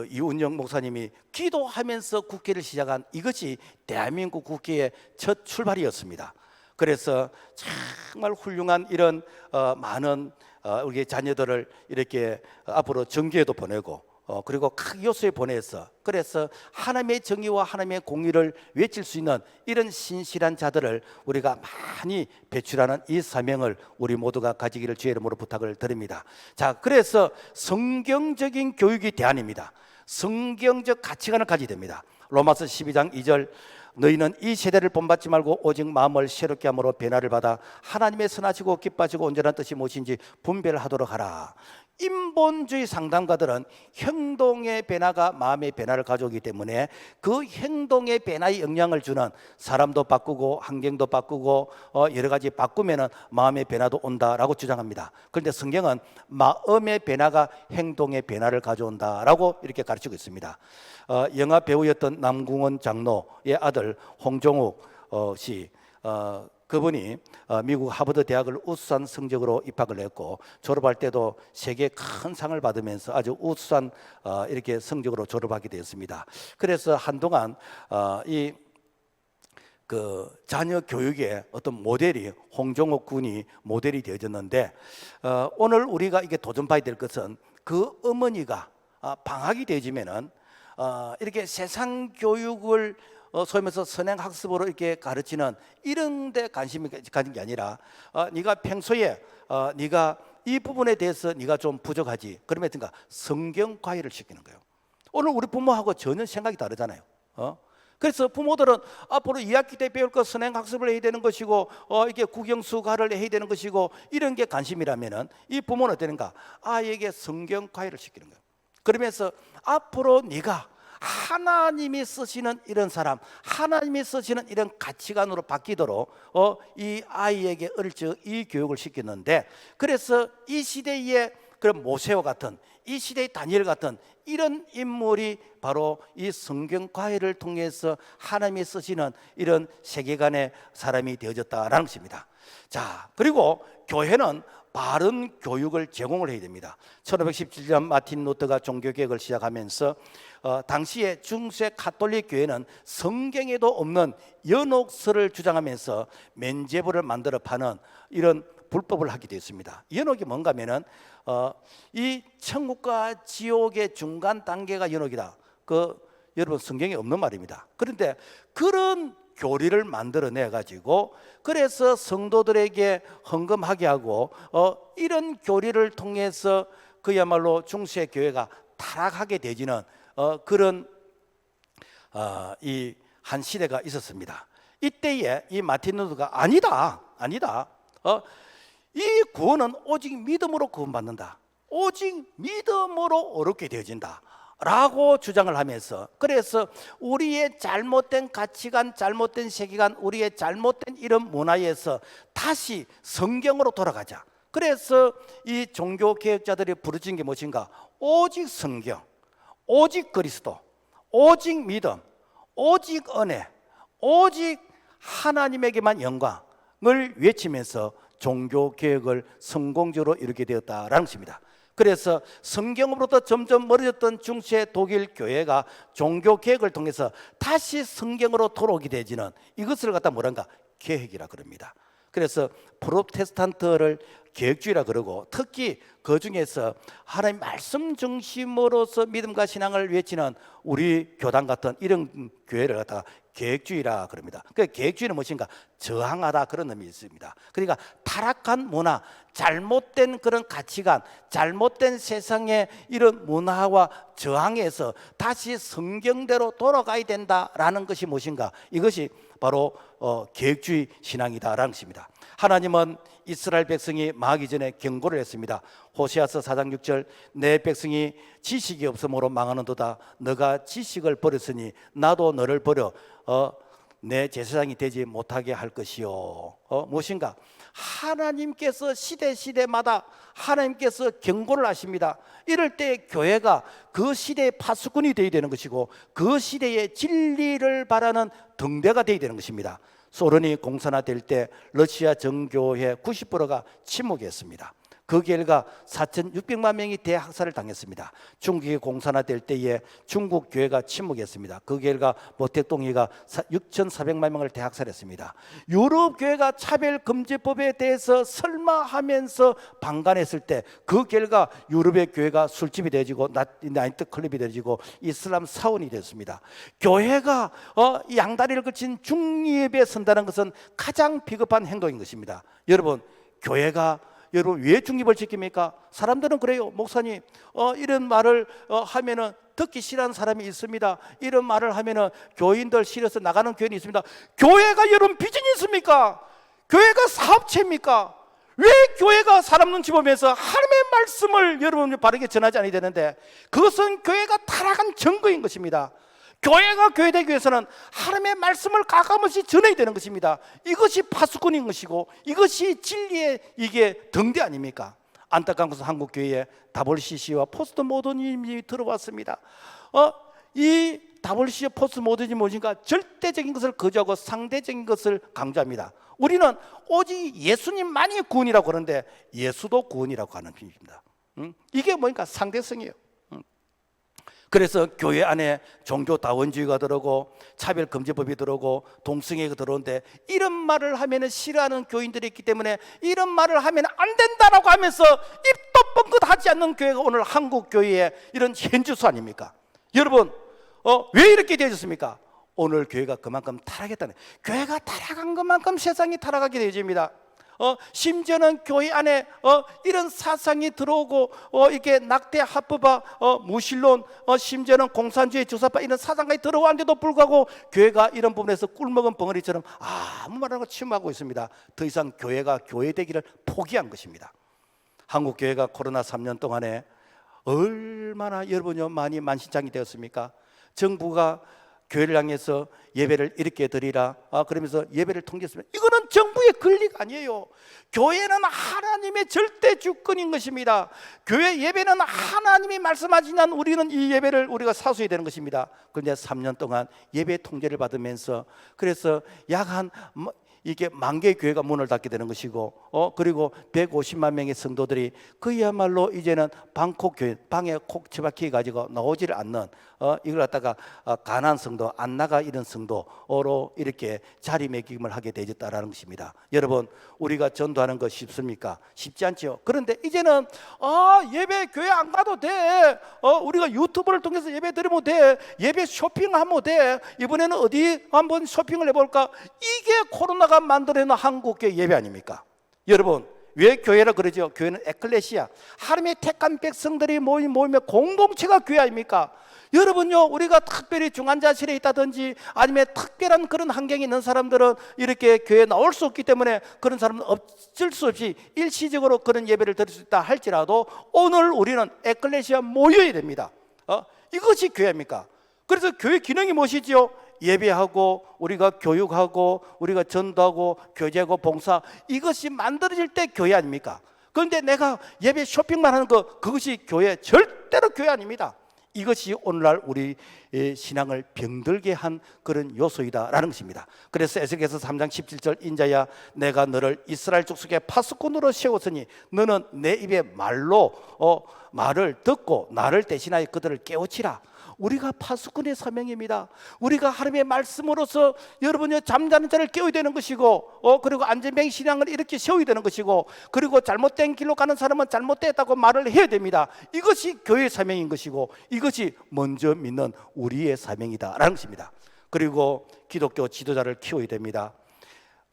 이운영 목사님이 기도하면서 국회를 시작한, 이것이 대한민국 국회의 첫 출발이었습니다. 그래서 정말 훌륭한 이런 많은 우리 자녀들을 이렇게 앞으로 정교회도 보내고 그리고 각 요소에 보내서, 그래서 하나님의 정의와 하나님의 공의를 외칠 수 있는 이런 신실한 자들을 우리가 많이 배출하는 이 사명을 우리 모두가 가지기를 주의 이름으로 부탁을 드립니다. 자, 그래서 성경적인 교육이 대안입니다. 성경적 가치관을 가지게 됩니다. 로마서 12장 2절, 너희는 이 세대를 본받지 말고 오직 마음을 새롭게 함으로 변화를 받아 하나님의 선하시고 기뻐하시고 온전한 뜻이 무엇인지 분별을 하도록 하라. 인본주의 상담가들은 행동의 변화가 마음의 변화를 가져오기 때문에 그 행동의 변화에 영향을 주는, 사람도 바꾸고 환경도 바꾸고 여러 가지 바꾸면 마음의 변화도 온다라고 주장합니다. 그런데 성경은 마음의 변화가 행동의 변화를 가져온다라고 이렇게 가르치고 있습니다. 영화 배우였던 남궁원 장로의 아들 홍종욱 씨, 그분이 미국 하버드 대학을 우수한 성적으로 입학을 했고, 졸업할 때도 세계 큰 상을 받으면서 아주 우수한 이렇게 성적으로 졸업하게 되었습니다. 그래서 한동안 이 자녀 교육의 어떤 모델이 홍종욱 군이 모델이 되어졌는데, 오늘 우리가 이게 도전봐야 될 것은 그 어머니가 방학이 되어지면은 이렇게 세상 교육을 소위 말해서 선행학습으로 이렇게 가르치는 이런 데 관심이 가진 게 아니라, 네가 평소에 네가 이 부분에 대해서 네가 좀 부족하지, 그러면 성경 과외를 시키는 거예요. 오늘 우리 부모하고 전혀 생각이 다르잖아요. 그래서 부모들은 앞으로 2학기 때 배울 것 선행학습을 해야 되는 것이고, 이게 국영수가를 해야 되는 것이고, 이런 게 관심이라면은 이 부모는 어떠는가? 아이에게 성경 과외를 시키는 거예요. 그러면서 앞으로 네가 하나님이 쓰시는 이런 사람, 하나님이 쓰시는 이런 가치관으로 바뀌도록 이 아이에게 어릴 적 이 교육을 시켰는데, 그래서 이 시대의 그런 모세와 같은, 이 시대의 다니엘 같은 이런 인물이 바로 이 성경 과외를 통해서 하나님이 쓰시는 이런 세계관의 사람이 되어졌다라는 것입니다. 자, 그리고 교회는 바른 교육을 제공을 해야 됩니다. 1517년 마틴 루터가 종교개혁을 시작하면서 당시에 중세 가톨릭 교회는 성경에도 없는 연옥서를 주장하면서 면죄부를 만들어 파는 이런 불법을 하게 되었습니다. 연옥이 뭔가 하면은 이 천국과 지옥의 중간 단계가 연옥이다. 여러분 성경에 없는 말입니다. 그런데 그런 교리를 만들어내 가지고 그래서 성도들에게 헌금하게 하고 이런 교리를 통해서 그야말로 중세 교회가 타락하게 되지는 그런 이 한 시대가 있었습니다. 이때에 이 마틴 루터가 아니다. 이 구원은 오직 믿음으로 구원받는다. 오직 믿음으로 어렵게 되어진다 라고 주장을 하면서, 그래서 우리의 잘못된 가치관, 잘못된 세계관, 우리의 잘못된 이런 문화에서 다시 성경으로 돌아가자. 그래서 이 종교개혁자들이 부르짖은 게 무엇인가? 오직 성경, 오직 그리스도, 오직 믿음, 오직 은혜, 오직 하나님에게만 영광을 외치면서 종교개혁을 성공적으로 이루게 되었다라는 것입니다. 그래서 성경으로부터 점점 멀어졌던 중세 독일 교회가 종교개혁을 통해서 다시 성경으로 돌아오게 되지는 이것을 갖다 뭐란가? 개혁이라 그럽니다. 그래서 프로테스탄트를 개혁주의라 그러고, 특히 그 중에서 하나님 말씀 중심으로서 믿음과 신앙을 외치는 우리 교단 같은 이런 교회를 갖다가 개혁주의라 그럽니다. 그 개혁주의는 무엇인가? 저항하다, 그런 의미 있습니다. 그러니까 타락한 문화, 잘못된 그런 가치관, 잘못된 세상의 이런 문화와 저항해서 다시 성경대로 돌아가야 된다라는 것이 무엇인가? 이것이 바로 개혁주의 신앙이다라는 것입니다. 하나님은 이스라엘 백성이 망하기 전에 경고를 했습니다. 호세아서 4장 6절, 내 백성이 지식이 없으므로 망하는도다. 너가 지식을 버렸으니 나도 너를 버려 내 제사장이 되지 못하게 할 것이요. 무엇인가? 하나님께서 시대마다 하나님께서 경고를 하십니다. 이럴 때 교회가 그 시대의 파수꾼이 되어야 되는 것이고, 그 시대의 진리를 바라는 등대가 되어야 되는 것입니다. 소련이 공산화될 때 러시아 정교회 90%가 침묵했습니다. 그 결과 4,600만 명이 대학살을 당했습니다. 중국이 공산화될 때에 중국 교회가 침묵했습니다. 그 결과 모택동이가 6,400만 명을 대학살했습니다. 유럽 교회가 차별금지법에 대해서 설마하면서 방관했을 때 그 결과 유럽의 교회가 술집이 되어지고 나이트클럽이 되어지고 이슬람 사원이 됐습니다. 교회가 양다리를 걸친 중립에 선다는 것은 가장 비겁한 행동인 것입니다. 여러분, 교회가 왜 중립을 지킵니까? 사람들은 그래요. 목사님, 이런 말을 하면은 듣기 싫어하는 사람이 있습니다. 이런 말을 하면은 교인들 싫어서 나가는 교인이 있습니다. 교회가 여러분 비즈니스입니까? 교회가 사업체입니까? 왜 교회가 사람 눈치 보면서 하나님의 말씀을 여러분 바르게 전하지 않아야 되는데, 그것은 교회가 타락한 증거인 것입니다. 교회가 교회되기 위해서는 하나님의 말씀을 가감없이 전해야 되는 것입니다. 이것이 파수꾼인 것이고, 이것이 진리의 이게 등대 아닙니까? 안타까운 것은 한국 교회에 WCC와 포스트 모더니즘이 들어왔습니다. 이 WCC 포스트 모더니즘이 무엇인가? 절대적인 것을 거부하고 상대적인 것을 강조합니다. 우리는 오직 예수님만이 구원이라고 하는데 예수도 구원이라고 하는 편입니다. 이게 뭐니까? 상대성이에요. 그래서 교회 안에 종교다원주의가 들어오고 차별금지법이 들어오고 동성애가 들어오는데, 이런 말을 하면 싫어하는 교인들이 있기 때문에 이런 말을 하면 안 된다라고 하면서 입도 뻥긋하지 않는 교회가 오늘 한국 교회의 이런 현주소 아닙니까? 여러분, 왜 이렇게 되어졌습니까? 오늘 교회가 그만큼 타락했다는, 교회가 타락한 것만큼 세상이 타락하게 되어집니다. 심지어는 교회 안에 이런 사상이 들어오고 이렇게 낙태, 합법화, 무신론, 심지어는 공산주의, 주사파 이런 사상까지 들어왔는데도 불구하고 교회가 이런 부분에서 꿀먹은 벙어리처럼 아무 말 안 하고 침묵하고 있습니다. 더 이상 교회가 교회되기를 포기한 것입니다. 한국 교회가 코로나 3년 동안에 얼마나 여러분이 많이 만신창이 되었습니까? 정부가 교회를 향해서 예배를 이렇게 드리라 그러면서 예배를 통제했습니다. 이거는 정부의 권리가 아니에요. 교회는 하나님의 절대 주권인 것입니다. 교회 예배는 하나님이 말씀하시는 우리는 이 예배를 우리가 사수해야 되는 것입니다. 그런데 3년 동안 예배 통제를 받으면서, 그래서 약 한 이게 10,000개의 교회가 문을 닫게 되는 것이고, 그리고 150만 명의 성도들이 그야말로 이제는 방콕 교회 방에 콕 처박혀 가지고 나오지를 않는 이걸 갖다가 가난안 성도, 안 나가 이런 성도로 이렇게 자리매김을 하게 되었다라는 것입니다. 여러분, 우리가 전도하는 거 쉽습니까? 쉽지 않죠. 그런데 이제는 예배 교회 안 가도 돼. 우리가 유튜브를 통해서 예배 드리면 돼. 예배 쇼핑하면 돼. 이번에는 어디 한번 쇼핑을 해볼까? 이게 코로나가 만들어낸 한국교회 예배 아닙니까? 여러분, 왜 교회라 그러죠? 교회는 에클레시아, 하나님의 택한 백성들이 모이면 공동체가 교회 아닙니까? 여러분요, 우리가 특별히 중환자실에 있다든지 아니면 특별한 그런 환경이 있는 사람들은 이렇게 교회에 나올 수 없기 때문에 그런 사람은 어쩔 수 없이 일시적으로 그런 예배를 드릴 수 있다 할지라도 오늘 우리는 에클레시아 모여야 됩니다. 이것이 교회입니까? 그래서 교회 기능이 무엇이지요? 예배하고 우리가 교육하고 우리가 전도하고 교제하고 봉사, 이것이 만들어질 때 교회 아닙니까? 그런데 내가 예배 쇼핑만 하는 그것이 교회, 절대로 교회 아닙니다. 이것이 오늘날 우리 신앙을 병들게 한 그런 요소이다라는 것입니다. 그래서 에스겔서 3장 17절, 인자야 내가 너를 이스라엘 족속의 파수꾼으로 세웠으니 너는 내 입의 말을 듣고 나를 대신하여 그들을 깨우치라. 우리가 파수꾼의 사명입니다. 우리가 하나님의 말씀으로서 여러분이 잠자는 자를 깨워야 되는 것이고, 그리고 안전병 신앙을 이렇게 세워야 되는 것이고, 그리고 잘못된 길로 가는 사람은 잘못됐다고 말을 해야 됩니다. 이것이 교회의 사명인 것이고, 이것이 먼저 믿는 우리의 사명이다라는 것입니다. 그리고 기독교 지도자를 키워야 됩니다.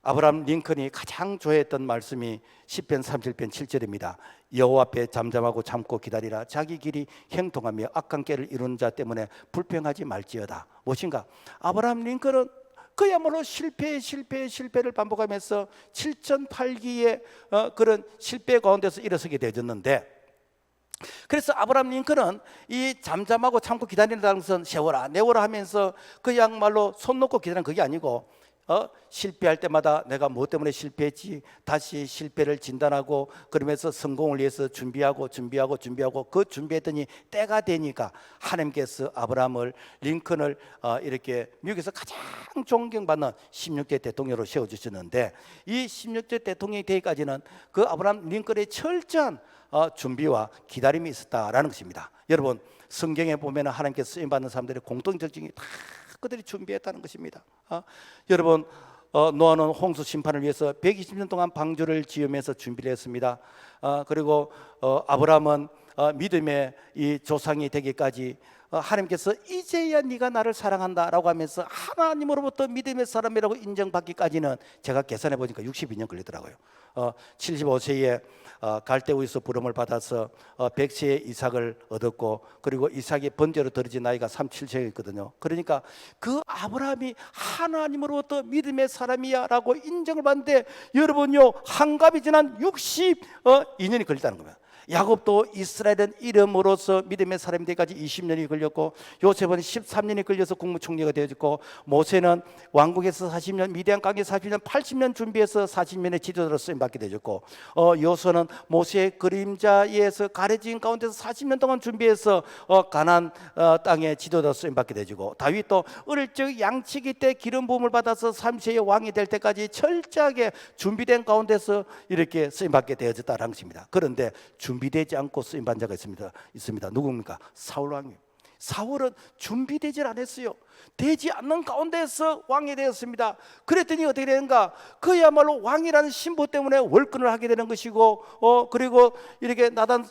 아브라함 링컨이 가장 좋아했던 말씀이 시편 37편 7절입니다. 여호와 앞에 잠잠하고 참고 기다리라. 자기 길이 형통하며 악한 길을 이루는 자 때문에 불평하지 말지어다. 무엇인가? 아브라함 링컨은 그야말로 실패를 반복하면서 7,008기의 그런 실패 가운데서 일어서게 되었는데, 그래서 아브라함 링컨은 이 잠잠하고 참고 기다린다는 것은 세워라 내워라 하면서 그야말로 손 놓고 기다리는 그게 아니고, 실패할 때마다 내가 무엇 때문에 실패했지 다시 실패를 진단하고, 그러면서 성공을 위해서 준비하고 그 준비했더니 때가 되니까 하나님께서 아브라함을, 링컨을 이렇게 미국에서 가장 존경받는 16대 대통령으로 세워주셨는데, 이 16대 대통령이 되기까지는 그 아브라함 링컨의 철저한 준비와 기다림이 있었다라는 것입니다. 여러분, 성경에 보면 하나님께서 쓰임받는 사람들의 공통적 특징이 다 그들이 준비했다는 것입니다. 여러분, 노아는 홍수 심판을 위해서 120년 동안 방주를 지으면서 준비를 했습니다. 그리고 아브라함은 믿음의 이 조상이 되기까지 하나님께서 이제야 네가 나를 사랑한다라고 하면서 하나님으로부터 믿음의 사람이라고 인정받기까지는 제가 계산해 보니까 62년 걸리더라고요. 75세에 갈대우에서 부름을 받아서 100세에 이삭을 얻었고, 그리고 이삭이 번제로 드려진 나이가 37세였거든요. 그러니까 그 아브라함이 하나님으로부터 믿음의 사람이야 라고 인정을 받는데, 여러분요, 한갑이 지난 62년이 걸렸다는 겁니다. 야곱도 이스라엘은 이름으로서 믿음의 사람이 되기까지 20년이 걸렸고, 요셉은 13년이 걸려서 국무총리가 되었고, 모세는 왕국에서 40년, 미디안 강에 40년, 80년 준비해서 40년의 지도자로 쓰임받게 되었고, 여호수아는 모세의 그림자에서 가려진 가운데서 40년 동안 준비해서 가나안 땅의 지도자로 쓰임받게 되고, 다윗도 어릴 적 양치기 때 기름 부음을 받아서 30세의 왕이 될 때까지 철저하게 준비된 가운데서 이렇게 쓰임받게 되어졌다는 것입니다. 그런데 준비되지 않고 쓰임받은 자가 있습니다. 누굽니까? 사울 왕이요. 사울은 준비되질 않았어요. 되지 않는 가운데서 왕이 되었습니다. 그랬더니 어떻게 되는가? 그야말로 왕이라는 신분 때문에 월권을 하게 되는 것이고, 그리고 이렇게 나단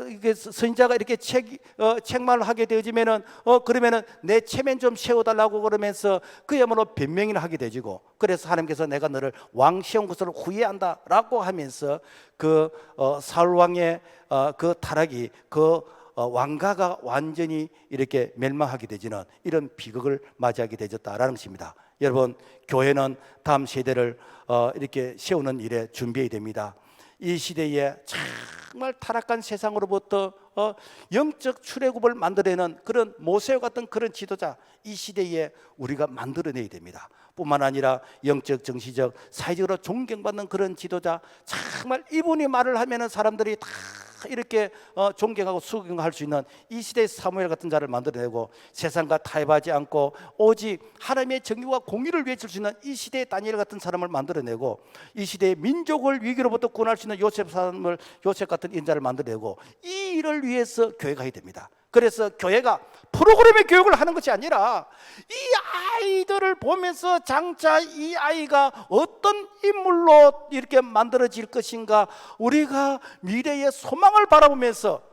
이렇게 선지자가 이렇게 책망을 하게 되어지면은 그러면은 내 체면 좀 세워달라고 그러면서 그야말로 변명을 하게 되지고, 그래서 하나님께서 내가 너를 왕 세운 것을 후회한다라고 하면서 그 사울 왕의 그 타락이 왕가가 완전히 이렇게 멸망하게 되지는 이런 비극을 맞이하게 되었다라는 것입니다. 여러분, 교회는 다음 세대를 이렇게 세우는 일에 준비해야 됩니다. 이 시대에 정말 타락한 세상으로부터 영적 출애굽을 만들어내는 그런 모세와 같은 그런 지도자, 이 시대에 우리가 만들어내야 됩니다. 뿐만 아니라 영적, 정치적, 사회적으로 존경받는 그런 지도자, 정말 이분이 말을 하면은 사람들이 다 이렇게 존경하고 수긍할 수 있는 이 시대의 사무엘 같은 자를 만들어내고, 세상과 타협하지 않고 오직 하나님의 정의와 공의를 외칠 수 있는 이 시대의 다니엘 같은 사람을 만들어내고, 이 시대의 민족을 위기로부터 구원할 수 있는 요셉 같은 인자를 만들어내고, 이 일을 위해서 교회가 해야 됩니다. 그래서 교회가 프로그램의 교육을 하는 것이 아니라 이 아이들을 보면서 장차 이 아이가 어떤 인물로 이렇게 만들어질 것인가, 우리가 미래의 소망을 바라보면서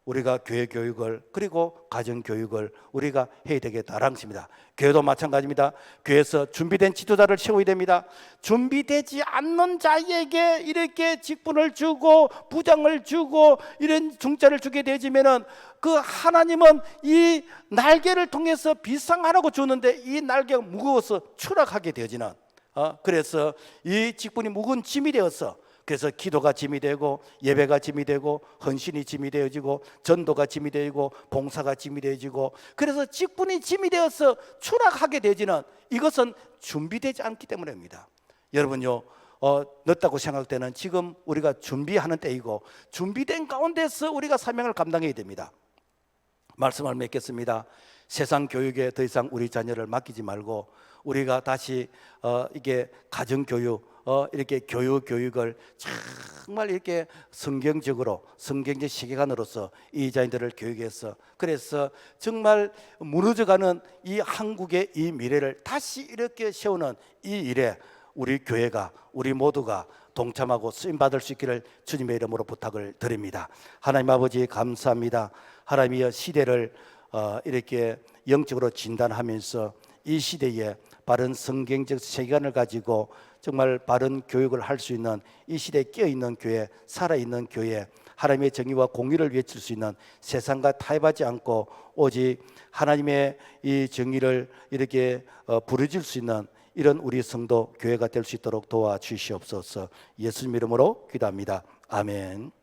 우리가 교회 교육을, 그리고 가정 교육을 우리가 해야 되겠다라는 것입니다. 교회도 마찬가지입니다. 교회에서 준비된 지도자를 세워야 됩니다. 준비되지 않는 자에게 이렇게 직분을 주고 부장을 주고 이런 중자를 주게 되지면은, 그 하나님은 이 날개를 통해서 비상하라고 주는데 이 날개가 무거워서 추락하게 되어지는, 그래서 이 직분이 무거운 짐이 되어서, 그래서 기도가 짐이 되고 예배가 짐이 되고 헌신이 짐이 되어지고 전도가 짐이 되고 봉사가 짐이 되어지고, 그래서 직분이 짐이 되어서 추락하게 되지는, 이것은 준비되지 않기 때문입니다. 여러분요, 늦다고 생각되는 지금 우리가 준비하는 때이고, 준비된 가운데서 우리가 사명을 감당해야 됩니다. 말씀을 맺겠습니다. 세상 교육에 더 이상 우리 자녀를 맡기지 말고 우리가 다시 이게 가정 교육, 이렇게 교육을 정말 이렇게 성경적으로, 성경적 시계관으로서 이 자녀들을 교육해서, 그래서 정말 무너져가는 이 한국의 이 미래를 다시 이렇게 세우는 이 일에 우리 교회가, 우리 모두가 동참하고 쓰임받을 수 있기를 주님의 이름으로 부탁을 드립니다. 하나님 아버지 감사합니다. 하나님의 시대를 이렇게 영적으로 진단하면서 이 시대에 바른 성경적 세계관을 가지고 정말 바른 교육을 할 수 있는 이 시대에 깨어있는 교회, 살아있는 교회, 하나님의 정의와 공의를 외칠 수 있는, 세상과 타협하지 않고 오직 하나님의 이 정의를 이렇게 부르질 수 있는 이런 우리 성도 교회가 될 수 있도록 도와주시옵소서. 예수님 이름으로 기도합니다. 아멘.